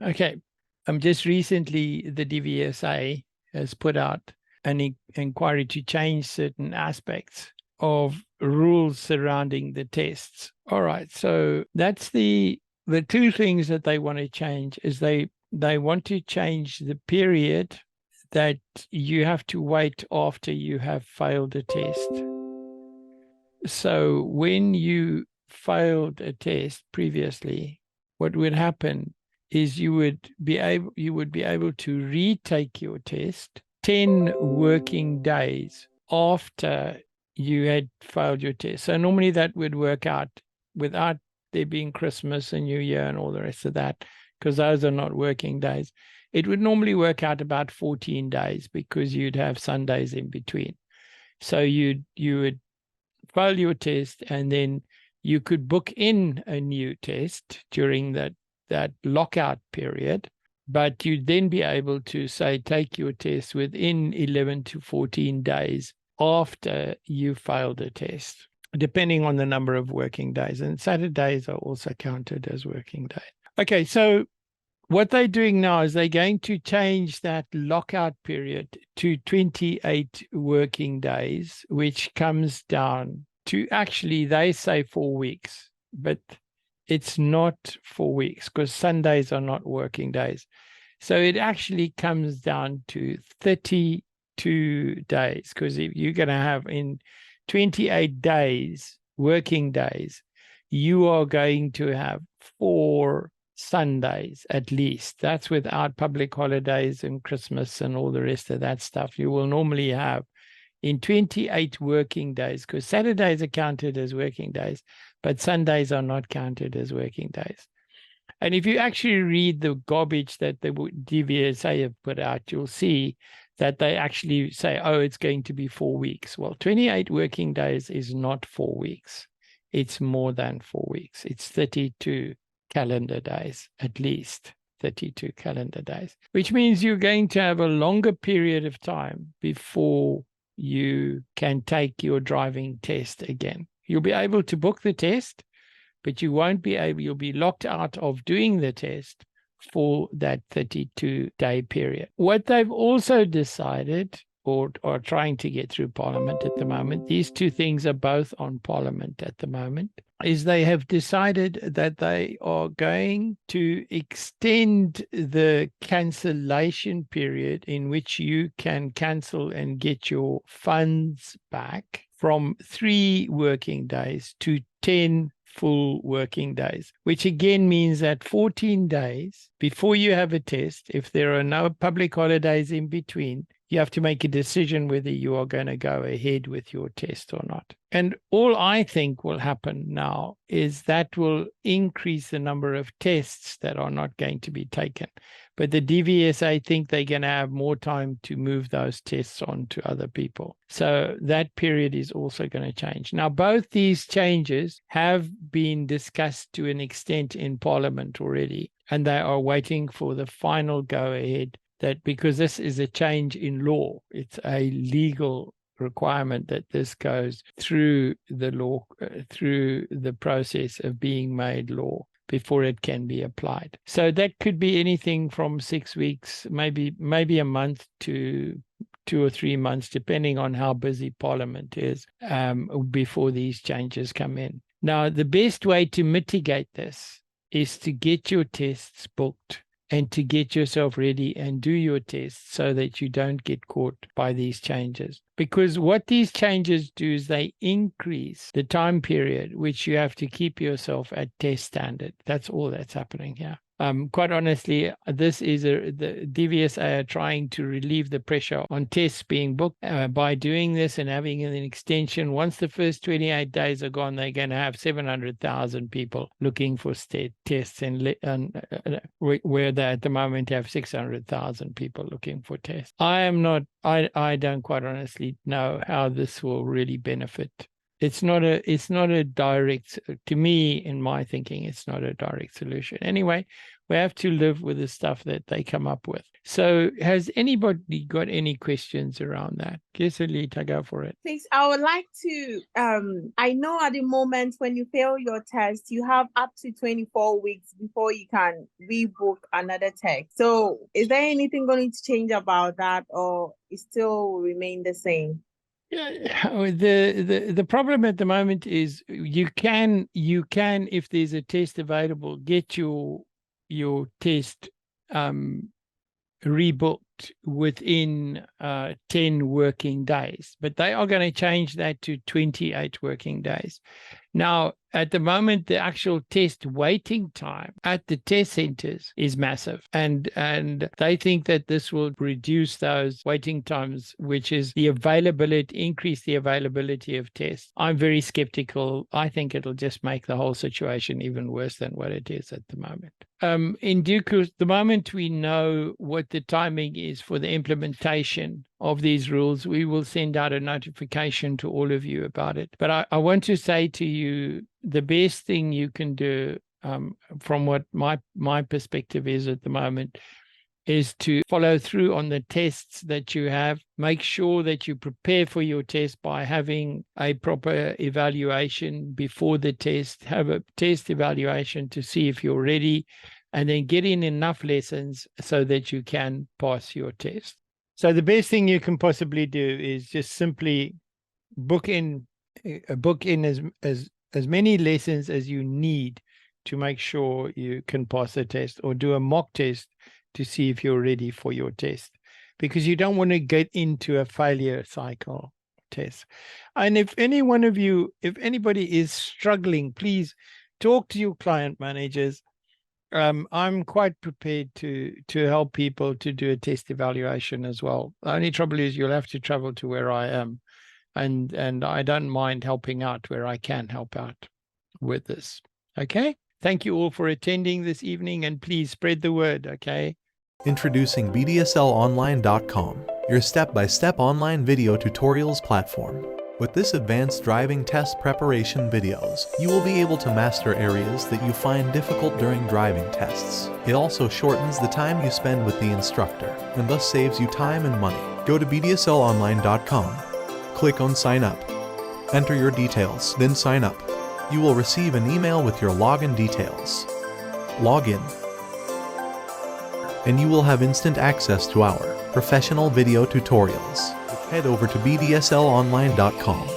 Okay. Just recently, the DVSA has put out an inquiry to change certain aspects of rules surrounding the tests. All right. So that's the two things that they want to change is they want to change the period that you have to wait after you have failed a test. So when you failed a test previously, what would happen is you would be able to retake your test 10 working days after you had failed your test. So normally that would work out without there being Christmas and New Year and all the rest of that, because those are not working days. It would normally work out about 14 days because you'd have Sundays in between. So you would fail your test, and then you could book in a new test during that lockout period, but you'd then be able to say take your test within 11 to 14 days after you failed a test, depending on the number of working days. And Saturdays are also counted as working days. Okay, so what they're doing now is they're going to change that lockout period to 28 working days, which comes down to actually, they say 4 weeks, but it's not 4 weeks because Sundays are not working days. So it actually comes down to 32 days, because if you're going to have in 28 days, working days, you are going to have 4 Sundays at least. That's without public holidays and Christmas and all the rest of that stuff. You will normally have in 28 working days, because Saturdays are counted as working days, but Sundays are not counted as working days. And if you actually read the garbage that the DVSA have put out, you'll see that they actually say, oh, it's going to be 4 weeks. Well, 28 working days is not 4 weeks. It's more than 4 weeks. It's 32 calendar days, at least 32 calendar days, which means you're going to have a longer period of time before you can take your driving test again. You'll be able to book the test, but you won't be able, you'll be locked out of doing the test for that 32-day period. What they've also decided, or are trying to get through Parliament at the moment, these two things are both on Parliament at the moment, is they have decided that they are going to extend the cancellation period in which you can cancel and get your funds back from 3 working days to 10 full working days, which again means that 14 days before you have a test, if there are no public holidays in between, you have to make a decision whether you are going to go ahead with your test or not. And all I think will happen now is that will increase the number of tests that are not going to be taken. But the DVSA think they're going to have more time to move those tests on to other people. So that period is also going to change. Now, both these changes have been discussed to an extent in Parliament already, and they are waiting for the final go-ahead, that because this is a change in law, it's a legal requirement that this goes through the law, through the process of being made law before it can be applied. So that could be anything from 6 weeks, maybe a month to 2 or 3 months, depending on how busy Parliament is, before these changes come in. Now, the best way to mitigate this is to get your tests booked and to get yourself ready and do your tests so that you don't get caught by these changes. Because what these changes do is they increase the time period which you have to keep yourself at test standard. That's all that's happening here. Quite honestly, this is the DVSA are trying to relieve the pressure on tests being booked by doing this and having an extension. Once the first 28 days are gone, they're going to have 700,000 people looking for tests, and where they at the moment have 600,000 people looking for tests. I don't quite honestly know how this will really benefit. It's not a direct, to me, in my thinking, it's not a direct solution. Anyway, We have to live with the stuff that they come up with. So has anybody got any questions around that? Keselita, go for it. Please, I would like to, I know at the moment when you fail your test, you have up to 24 weeks before you can rebook another test. So is there anything going to change about that, or it still remain the same? Yeah, the problem at the moment is you can if there's a test available, get your test rebooked within 10 working days, but they are going to change that to 28 working days. Now, at the moment, the actual test waiting time at the test centers is massive. And they think that this will reduce those waiting times, which is the availability, increase the availability of tests. I'm very skeptical. I think it'll just make the whole situation even worse than what it is at the moment. In due course, the moment we know what the timing is for the implementation of these rules, we will send out a notification to all of you about it. But I want to say to you, the best thing you can do, from what my perspective is at the moment, is to follow through on the tests that you have. Make sure that you prepare for your test by having a proper evaluation before the test. Have a test evaluation to see if you're ready, and then get in enough lessons so that you can pass your test. So the best thing you can possibly do is just simply book in as many lessons as you need to make sure you can pass the test, or do a mock test to see if you're ready for your test, because you don't want to get into a failure cycle test. And if anybody is struggling, please talk to your client managers. I'm quite prepared to help people to do a test evaluation as well. The only trouble is you'll have to travel to where I am, and I don't mind helping out where I can help out with this. Okay? Thank you all for attending this evening, and please spread the word, okay? Introducing BDSLonline.com, your step-by-step online video tutorials platform. With this advanced driving test preparation videos, you will be able to master areas that you find difficult during driving tests. It also shortens the time you spend with the instructor, and thus saves you time and money. Go to BDSLonline.com, click on Sign Up, enter your details, then sign up. You will receive an email with your login details. Log in, and you will have instant access to our professional video tutorials. Head over to BDSLonline.com.